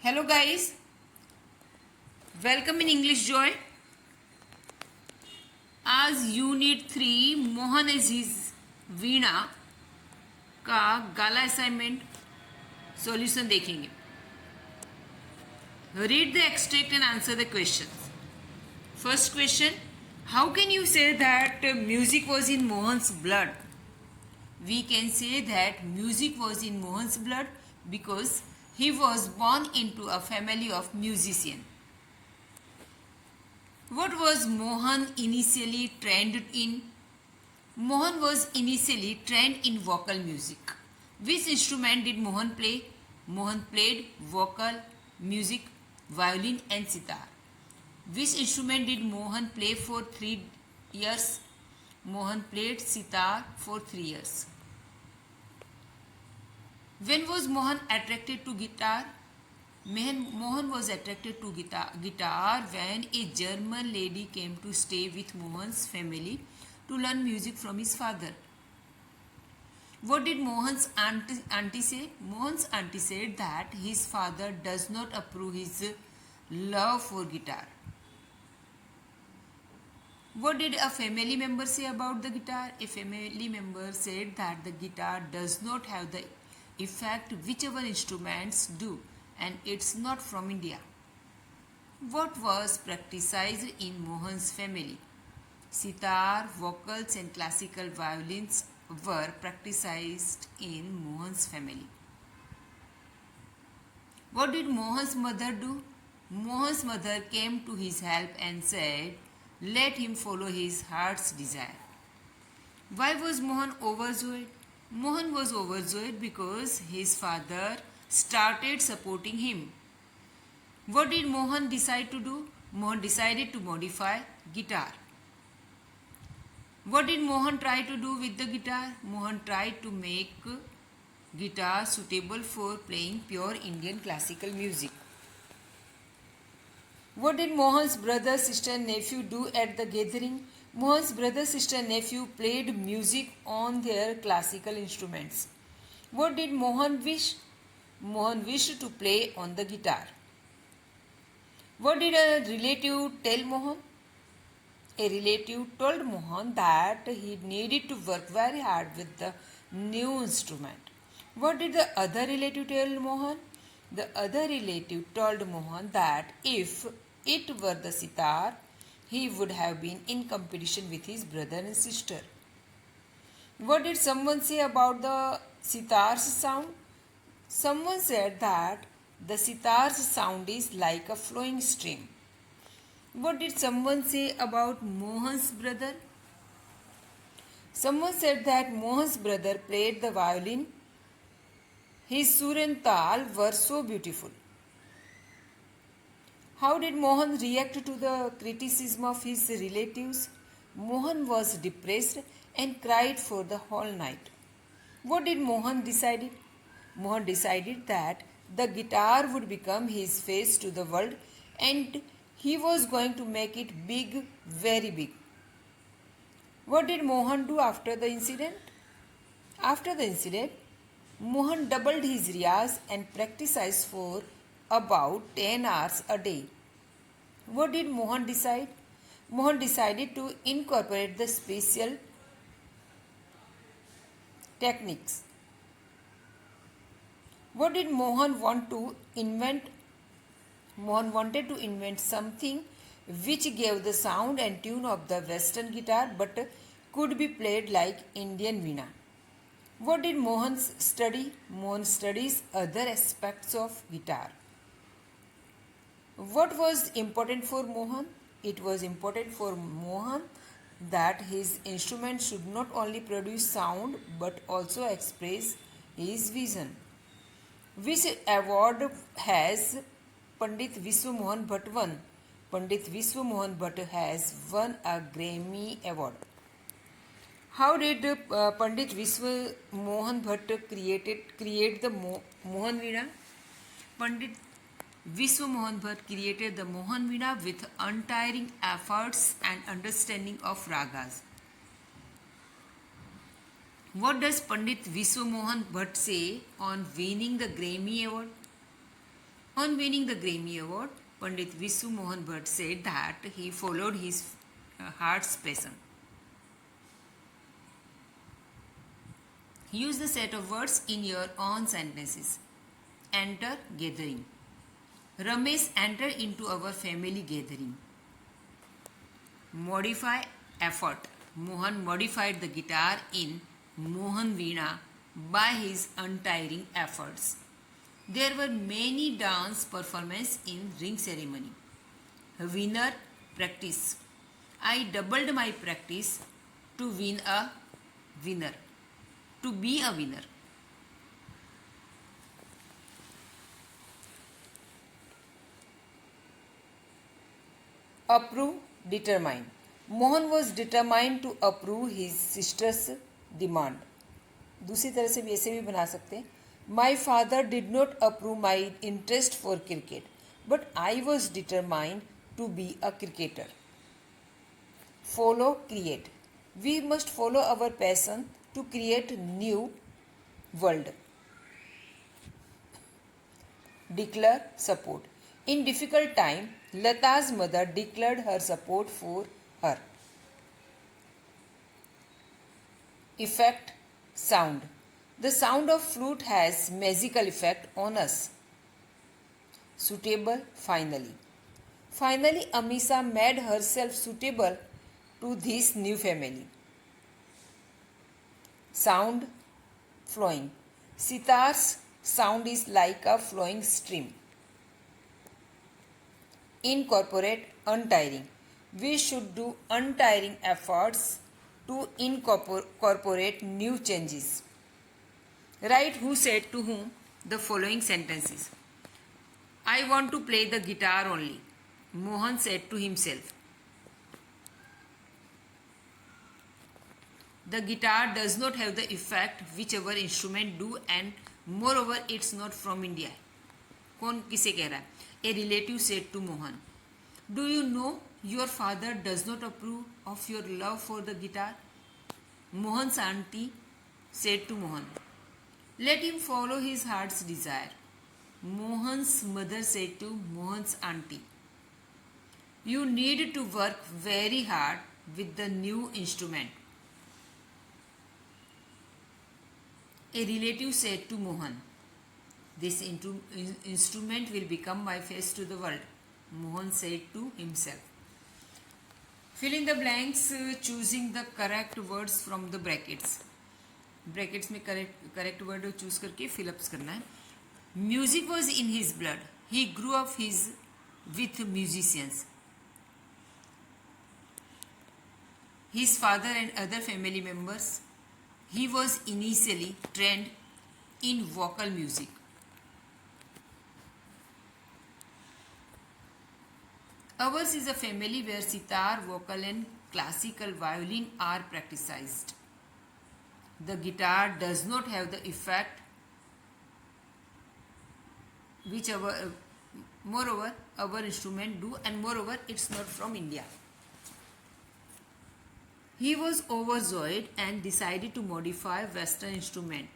Hello guys, welcome in English Joy. आज unit 3 Mohan is his वीणा का गाला assignment solution देखेंगे. Read the extract and answer the question. First question, how can you say that music was in Mohan's blood? We can say that music was in Mohan's blood because he was born into a family of musicians. What was Mohan initially trained in? Mohan was initially trained in vocal music. Which instrument did Mohan play? Mohan played vocal music, violin and sitar. Which instrument did Mohan play for 3 years? Mohan played sitar for 3 years. When was Mohan attracted to guitar? Mohan was attracted to guitar when a German lady came to stay with Mohan's family to learn music from his father. What did Mohan's auntie say? Mohan's auntie said that his father does not approve his love for guitar. What did a family member say about the guitar? A family member said that the guitar does not have the effect whichever instruments do, and it's not from India. What was practiced in Mohan's family? Sitar, vocals and classical violins were practiced in Mohan's family. What did Mohan's mother do? Mohan's mother came to his help and said, let him follow his heart's desire. Why was Mohan overjoyed? Mohan was overjoyed because his father started supporting him. What did Mohan decide to do? Mohan decided to modify guitar. What did Mohan try to do with the guitar? Mohan tried to make guitar suitable for playing pure Indian classical music. What did Mohan's brother, sister and nephew do at the gathering? Mohan's brother, sister and nephew played music on their classical instruments. What did Mohan wish? Mohan wished to play on the guitar. What did a relative tell Mohan? A relative told Mohan that he needed to work very hard with the new instrument. What did the other relative tell Mohan? The other relative told Mohan that if it were the sitar, he would have been in competition with his brother and sister. What did someone say about the sitar's sound? Someone said that the sitar's sound is like a flowing stream. What did someone say about Mohan's brother? Someone said that Mohan's brother played the violin. His sur and tal were so beautiful. How did Mohan react to the criticism of his relatives? Mohan was depressed and cried for the whole night. What did Mohan decide? Mohan decided that the guitar would become his face to the world and he was going to make it big, very big. What did Mohan do after the incident? After the incident, Mohan doubled his riyaz and practiced for about 10 hours a day. What did Mohan decide? Mohan decided to incorporate the special techniques. What did Mohan want to invent? Mohan wanted to invent something which gave the sound and tune of the Western guitar but could be played like Indian veena. What did Mohan study? Mohan studies other aspects of guitar. What was important for Mohan? It was important for Mohan that his instrument should not only produce sound but also express his vision. Which award has Pandit Vishwa Mohan Bhatt won? Pandit Vishwa Mohan Bhatt has won a Grammy Award. How did Pandit Vishwa Mohan Bhatt create the Mohan Veena? Pandit Vishwa Mohan Bhatt created the Mohan Veena with untiring efforts and understanding of ragas. What does Pandit Vishwa Mohan Bhatt say on winning the Grammy Award? On winning the Grammy Award, Pandit Visu Mohan Bhatt said that he followed his heart's passion. Use the set of words in your own sentences. Enter gathering. Ramesh entered into our family gathering. Modify effort. Mohan modified the guitar in Mohan Veena by his untiring efforts. There were many dance performances in ring ceremony. Winner practice. I doubled my practice to win a winner. To be a winner. Approve, determine. Mohan was determined to approve his sister's demand. दूसरी तरह से भी ऐसे भी बना सकते हैं. My father did not approve my interest for cricket, but I was determined to be a cricketer. Follow, create. We must follow our passion to create new world. Declare support. In difficult time, Lata's mother declared her support for her. Effect, sound. The sound of flute has magical effect on us. Suitable, finally. Finally, Amisa made herself suitable to this new family. Sound, flowing. Sitar's sound is like a flowing stream. Incorporate, untiring. We should do untiring efforts to incorporate new changes. Write who said to whom the following sentences. I want to play the guitar only. Mohan said to himself. The guitar does not have the effect which our instrument do and moreover it's not from India. कौन किसे कह रहा है? A relative said to Mohan. Do you know your father does not approve of your love for the guitar? Mohan's auntie said to Mohan. Let him follow his heart's desire. Mohan's mother said to Mohan's auntie. You need to work very hard with the new instrument. A relative said to Mohan, this instrument will become my face to the world. Mohan said to himself. Fill in the blanks choosing the correct words from the brackets. Brackets में correct word choose करके fill ups करना है. Music was in his blood. He grew up with musicians. His father and other family members. He was initially trained in vocal music. Ours is a family where sitar, vocal and classical violin are practiced. The guitar does not have the effect which moreover our instrument do and moreover it's not from India. He was overjoyed and decided to modify Western instrument.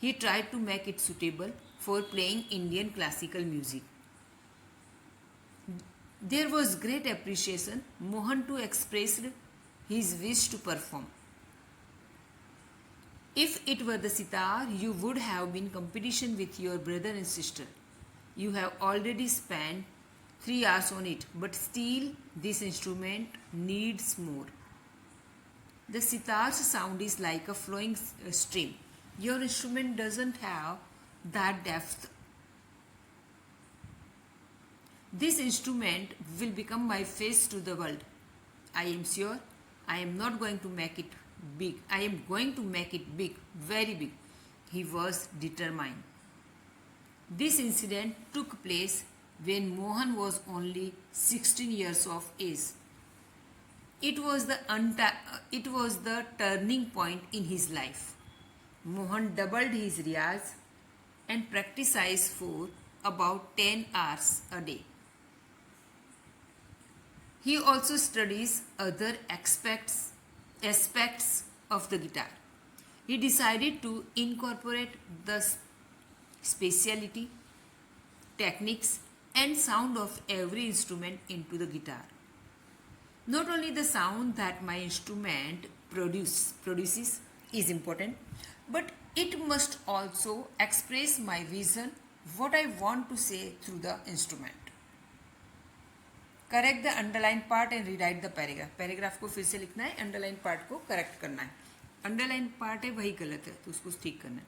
He tried to make it suitable for playing Indian classical music. There was great appreciation. Mohan too expressed his wish to perform. If it were the sitar, you would have been competition with your brother and sister. You have already spent 3 hours on it, but still this instrument needs more. The sitar's sound is like a flowing stream. Your instrument doesn't have that depth. This instrument will become my face to the world. I am sure I am not going to make it big. I am going to make it big, very big. He was determined. This incident took place when Mohan was only 16 years of age. It was the turning point in his life. Mohan doubled his riyaz and practiced for about 10 hours a day. He also studies other aspects of the guitar. He decided to incorporate the speciality techniques, and sound of every instrument into the guitar. Not only the sound that my instrument produces is important, but it must also express my vision, what I want to say through the instrument. Correct the underline part and rewrite the paragraph. Paragraph को फिर से लिखना है, underline part को correct करना है. Underline part है वही गलत है तो उसको ठीक करना है.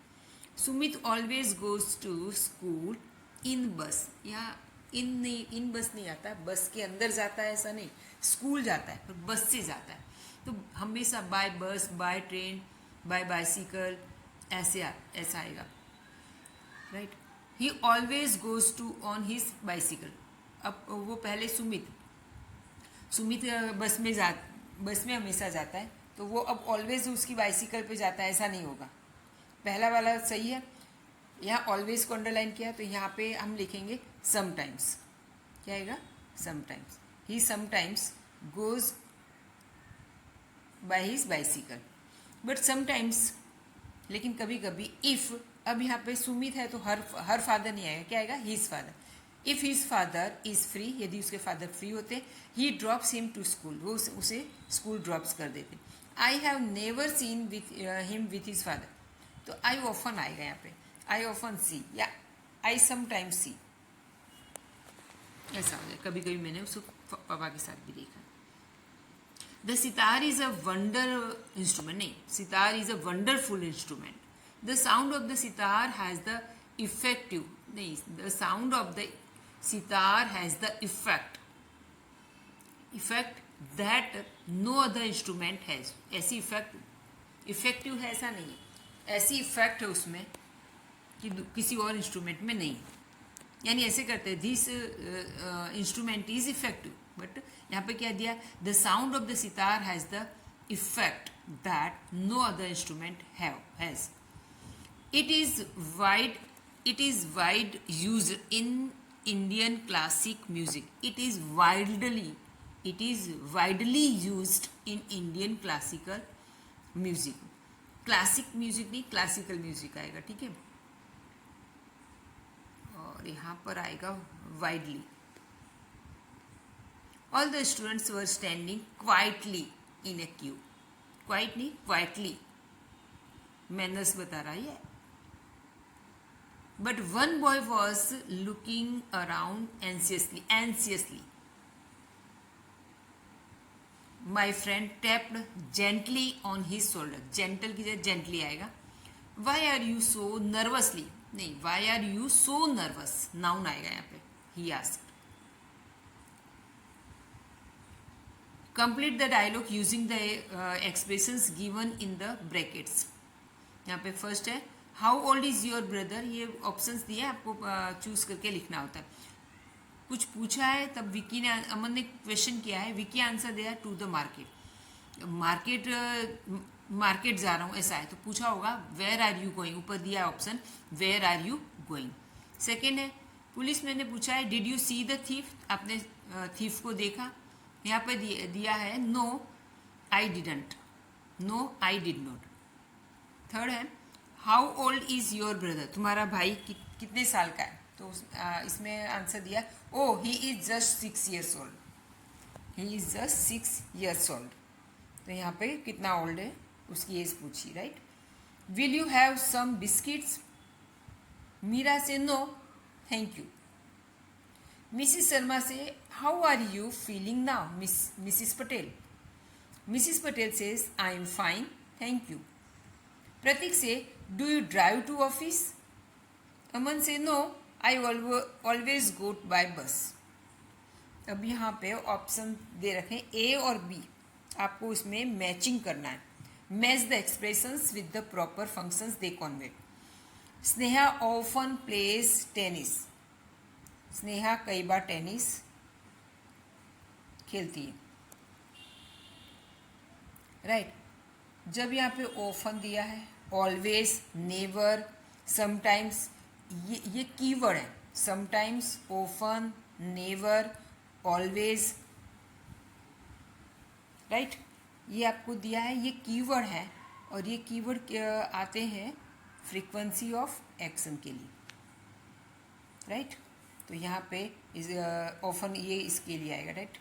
Sumit always goes to school in bus. यहाँ इन बस नहीं आता, बस के अंदर जाता है ऐसा नहीं, स्कूल जाता है पर बस से जाता है. तो हमेशा बाय बस, बाय ट्रेन, बाय बाइसिकल ऐसा आएगा. Right. He always goes to on his bicycle. अब वो पहले सुमित बस में हमेशा जाता है तो वो अब ऑलवेज उसकी बाइसिकल पे जाता है ऐसा नहीं होगा. पहला वाला सही है. यहाँ ऑलवेज को अंडरलाइन किया तो यहाँ पे हम लिखेंगे समटाइम्स. क्या आएगा? Sometimes. He sometimes goes by his bicycle but sometimes. लेकिन कभी कभी इफ, अब यहाँ पे सुमित है तो हर फादर नहीं आएगा. क्या आएगा? His father. If his father is free, यदि उसके फादर फ्री होते, he drops him to school, वो उसे स्कूल ड्रॉप्स कर देते. I have never seen him with his father. तो आई ऑफन आएगा यहाँ पे. आई ऑफन सी या आई समटाइम्स सी ऐसा हो जाए. कभी कभी मैंने उसको पापा के साथ भी देखा. The sitar is a wonder instrument. नहीं, sitar is a wonderful instrument. The sound of the sitar has the effective. नहीं, the sound of the sitar has the effect that no other instrument has. ऐसी इफेक्टिव है ऐसा नहीं, ऐसी इफेक्ट है उसमें कि किसी और इंस्ट्रूमेंट में नहीं. यानी ऐसे करते हैं, this instrument is effective. But यहाँ पे क्या दिया? The sound of the sitar has the effect that no other instrument has. It is wide used in Indian classic music. It is widely used in Indian classical music. Classic music नहीं, classical music आएगा. ठीक है. और यहाँ पर आएगा widely. All the students were standing quietly in a queue. Quiet नहीं, quietly. Manners बता रहा है. But one boy was looking around anxiously. My friend tapped gently on his shoulder. Gentle की जगह gently आएगा. Why are you so nervously? नहीं, why are you so nervous? Noun आएगा यहाँ पे. He asked. Complete the dialogue using the expressions given in the brackets. यहाँ पे first है how old is your brother. ये ऑप्शंस दिए आपको चूज करके लिखना होता है. कुछ पूछा है तब विकी ने, अमन ने क्वेश्चन किया है, विकी आंसर दिया टू द मार्केट. मार्केट जा रहा हूँ ऐसा है तो पूछा होगा वेयर आर यू गोइंग. ऊपर दिया option where are you going. Second है पुलिस मैंने पूछा है did you see the thief. आपने थीफ को देखा. यहाँ पे दिया है no I didn't. No I did not. Third है how old is your brother. तुम्हारा भाई कितने साल का है. तो इसमें आंसर दिया oh he is just 6 years old. He is just 6 years old. तो यहाँ पे कितना ओल्ड है उसकी एज पूछी. Right. Will you have some biscuits. Meera से no thank you. Mrs Sharma से how are you feeling now. Mrs Patel. Mrs Patel says I am fine thank you. Prateek से do you drive to office. Aman से no I always go by bus. अब यहाँ पे option दे रखे ए और B. आपको इसमें मैचिंग करना है. Match the expressions with the proper functions they convey. Sneha often plays tennis. Sneha कई बार टेनिस खेलती है. राइट. जब यहाँ पे ऑफन दिया है, ऑलवेज, नेवर, समटाइम्स, ये कीवर्ड है. Sometimes, often, never, always. Right. ये आपको दिया है, ये कीवर्ड है और ये कीवर्ड आते हैं फ्रीक्वेंसी ऑफ एक्शन के लिए. राइट. तो यहाँ पे इस ऑफन ये इसके लिए आएगा, right.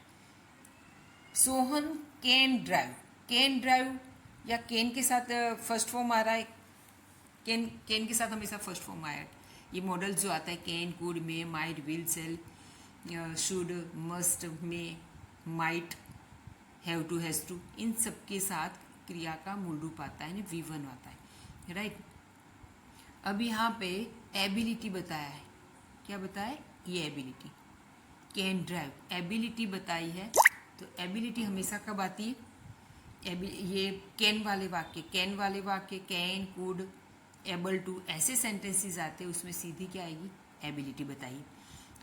Sohan can drive, can drive या कैन के साथ फर्स्ट फॉर्म आ रहा है, कैन के साथ हमेशा फर्स्ट फॉर्म आया है। ये मॉडल जो आता है can, could, may, might, will, shall, should, must, may, might, have to, has to, इन सब के साथ क्रिया का मूल रूप आता है, V1 आता है, राइट। अब यहाँ पे एबिलिटी बताया है, क्या बताया है, ये एबिलिटी, कैन ड्राइव, एबिलिटी बताई है। तो एबिलिटी हमेशा कब आती है, ये कैन वाले वाक्य, कैन वाले वाक्य, कैन, कुड, एबल टू, ऐसे सेंटेंसेस आते हैं, उसमें सीधी क्या आएगी, एबिलिटी बताइए,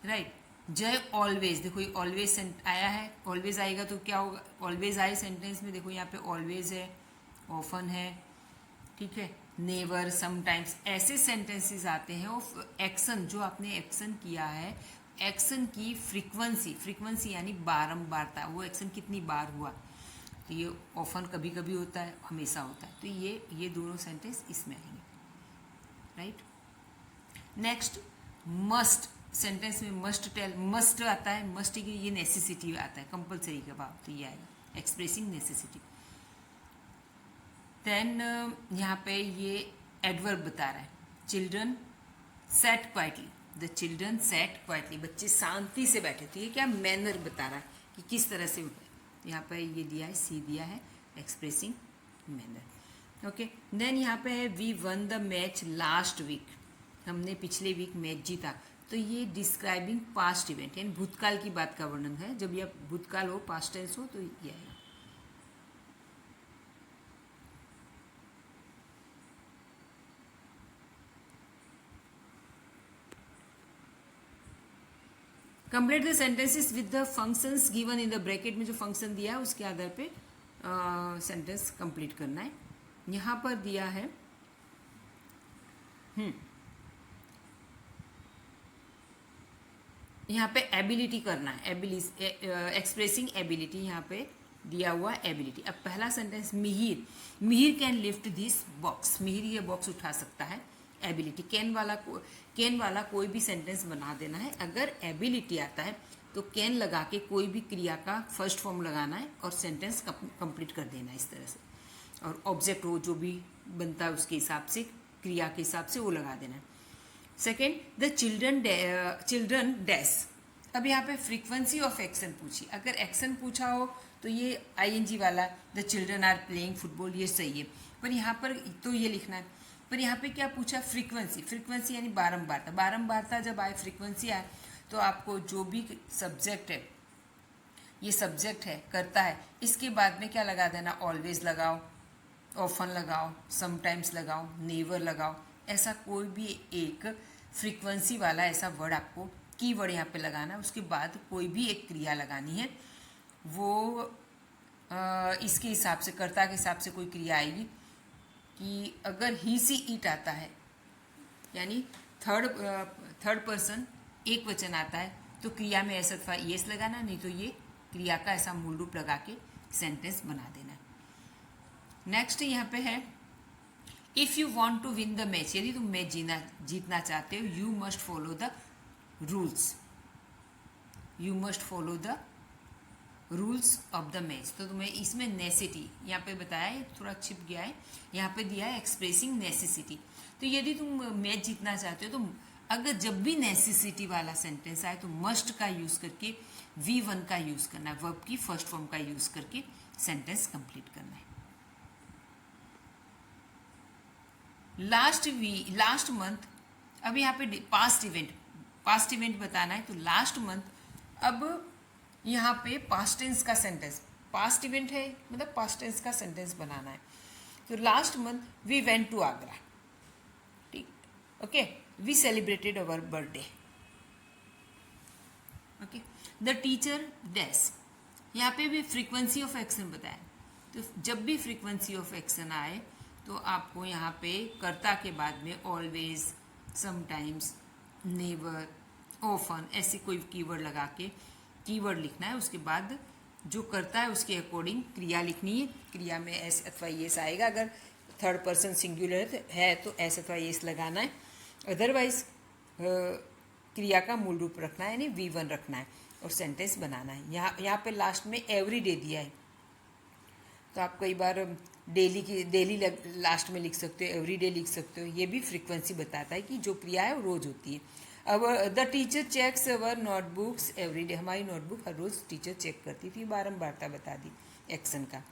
राइट। जय ऑलवेज, देखो ये ऑलवेज आया है, ऑलवेज आएगा तो क्या होगा, ऑलवेज आए सेंटेंस में, देखो यहाँ पे ऑलवेज है, ऑफन है, ठीक है, नेवर, समटाइम्स, ऐसे सेंटेंसेस आते हैं। और एक्शन, जो आपने एक्शन किया है, एक्शन की फ्रीक्वेंसी, फ्रीक्वेंसी यानी बारंबारता, वो एक्शन कितनी बार हुआ, तो ये ऑफन कभी कभी होता है, हमेशा होता है, तो ये दोनों सेंटेंस इसमें आएंगे, राइट। नेक्स्ट मस्ट, सेंटेंस में मस्ट टेल, मस्ट आता है, मस्ट की ये नेसेसिटी आता है, कंपलसरी का भाव, तो ये आएगा एक्सप्रेसिंग नेसेसिटी। देन यहाँ पे ये एडवर्ब बता रहा है, children set quietly, the children set quietly, बच्चे शांति से बैठे, तो ये क्या मैनर बता रहा है कि किस तरह से उठे, यहाँ पे ये दिया है, सी दिया है, एक्सप्रेसिंग मैनर, ओके। देन यहाँ पे है we won the match last week, हमने पिछले वीक मैच जीता, तो ये डिस्क्राइबिंग पास्ट इवेंट, यानी भूतकाल की बात का वर्णन है, जब यह भूतकाल हो, पास्ट टेंस हो, तो ये आएगा। Complete the sentences with the functions given in the bracket में जो फंक्शन दिया है उसके आधार पे सेंटेंस कंप्लीट करना है। यहाँ पर दिया है यहाँ पे एबिलिटी करना है, एक्सप्रेसिंग एबिलिटी, यहाँ पे दिया हुआ एबिलिटी। अब पहला sentence, Mihir, Mihir can lift this box, Mihir ये बॉक्स उठा सकता है, एबिलिटी। कैन वाला कोई भी सेंटेंस बना देना है, अगर एबिलिटी आता है तो कैन लगा के कोई भी क्रिया का फर्स्ट फॉर्म लगाना है और सेंटेंस कंप्लीट कर देना है इस तरह से, और ऑब्जेक्ट हो जो भी बनता है उसके हिसाब से, क्रिया के हिसाब से वो लगा देना है। सेकेंड, द चिल्ड्रन डैश, अब यहाँ पे फ्रीक्वेंसी ऑफ एक्शन पूछी, अगर एक्शन पूछा हो तो ये ING वाला, the children are playing football, ये सही है, पर यहाँ पर तो ये लिखना है, पर यहाँ पे क्या पूछा, फ्रीक्वेंसी, फ्रीक्वेंसी यानी बारंबारता, बारंबारता जब आए, फ्रीक्वेंसी आए, तो आपको जो भी सब्जेक्ट है, ये सब्जेक्ट है, करता है, इसके बाद में क्या लगा देना, ऑलवेज लगाओ, ऑफन लगाओ, समटाइम्स लगाओ, नेवर लगाओ, ऐसा कोई भी एक फ्रीक्वेंसी वाला ऐसा वर्ड आपको कीवर्ड यहाँ पे लगाना है, उसके बाद कोई भी एक क्रिया लगानी है, वो इसके हिसाब से, कर्ता के हिसाब से कोई क्रिया आएगी, कि अगर ही सी ईट आता है, यानी थर्ड पर्सन एक वचन आता है, तो क्रिया में ऐसा अथवा येस लगाना, नहीं तो ये क्रिया का ऐसा मूल रूप लगा के सेंटेंस बना देना है। नेक्स्ट यहाँ पे है, if you want to win the match, यदि तुम मैच जीतना चाहते हो, you must follow the rules, you must follow the rules of the match, तो तुम्हें इसमें नेसेसिटी यहाँ पे बताया है, थोड़ा छिप गया है, यहाँ पे दिया है एक्सप्रेसिंग नेसेसिटी, तो यदि तुम मैच जीतना चाहते हो, तो अगर जब भी नेसेसिटी वाला सेंटेंस आए तो मस्ट का यूज करके, V1 का यूज करना है, वर्ब की फर्स्ट फॉर्म का यूज करके सेंटेंस कंप्लीट करना है। लास्ट मंथ, अब यहाँ पे पास्ट इवेंट बताना है, तो लास्ट मंथ, अब यहाँ पे पास्ट टेंस का सेंटेंस, पास्ट इवेंट है मतलब पास्ट टेंस का सेंटेंस बनाना है, तो last month we went to Agra, ठीक, okay, we celebrated our birthday, okay. The teacher dash, यहाँ पे भी फ्रीक्वेंसी ऑफ एक्शन बताया, तो जब भी फ्रीक्वेंसी ऑफ एक्शन आए तो आपको यहाँ पे कर्ता के बाद में ऑलवेज, समटाइम्स, नेवर, ऑफन, ऐसे कोई कीवर्ड लगा के कीवर्ड लिखना है, उसके बाद जो करता है उसके अकॉर्डिंग क्रिया लिखनी है, क्रिया में एस अथवा येस आएगा, अगर थर्ड पर्सन सिंगुलर है तो एस अथवा येस लगाना है, अदरवाइज क्रिया का मूल रूप रखना है, यानी V1 रखना है और सेंटेंस बनाना है। यहाँ पे लास्ट में एवरी डे दिया है, तो आप कई बार डेली लास्ट में लिख सकते हो, एवरी डे लिख सकते हो। ये भी फ्रीक्वेंसी बताता है कि जो क्रिया है वो रोज होती है। अब the teacher checks our notebooks every day, हमारी नोटबुक हर रोज टीचर चेक करती थी, बारंबारता बता दी एक्शन का।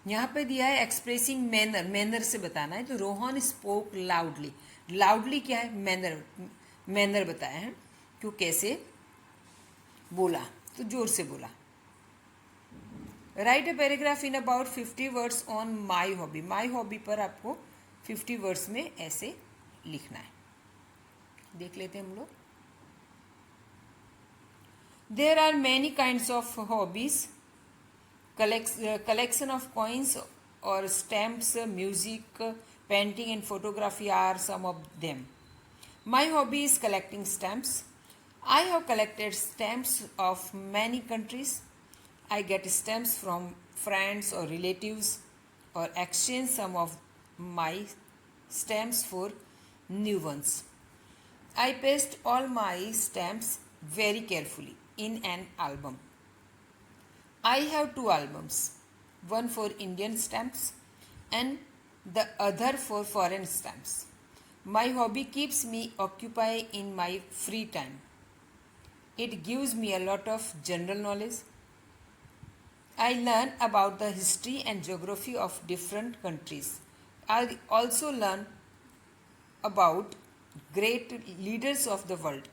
यहाँ पे दिया है एक्सप्रेसिंग मैनर, मैनर से बताना है, तो रोहन स्पोक लाउडली। लाउडली क्या है? मैनर, मैनर बताया है कि वो कैसे बोला, तो जोर से बोला। Right a paragraph in about 50 words on my hobby. My hobby पर आपको 50 वर्ड्स में ऐसे लिखना है। देख लेते हैं हम लोग। There are many kinds of hobbies, collection of coins or stamps, music, painting and photography are some of them. My hobby is collecting stamps. I have collected stamps of many countries. I get stamps from friends or relatives or exchange some of my stamps for new ones. I paste all my stamps very carefully in an album. I have 2 albums, one for Indian stamps and the other for foreign stamps. My hobby keeps me occupied in my free time. It gives me a lot of general knowledge. I learn about the history and geography of different countries. I also learn about great leaders of the world.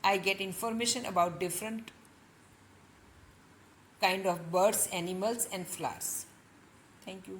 I get information about different kind of birds, animals and flowers. Thank you.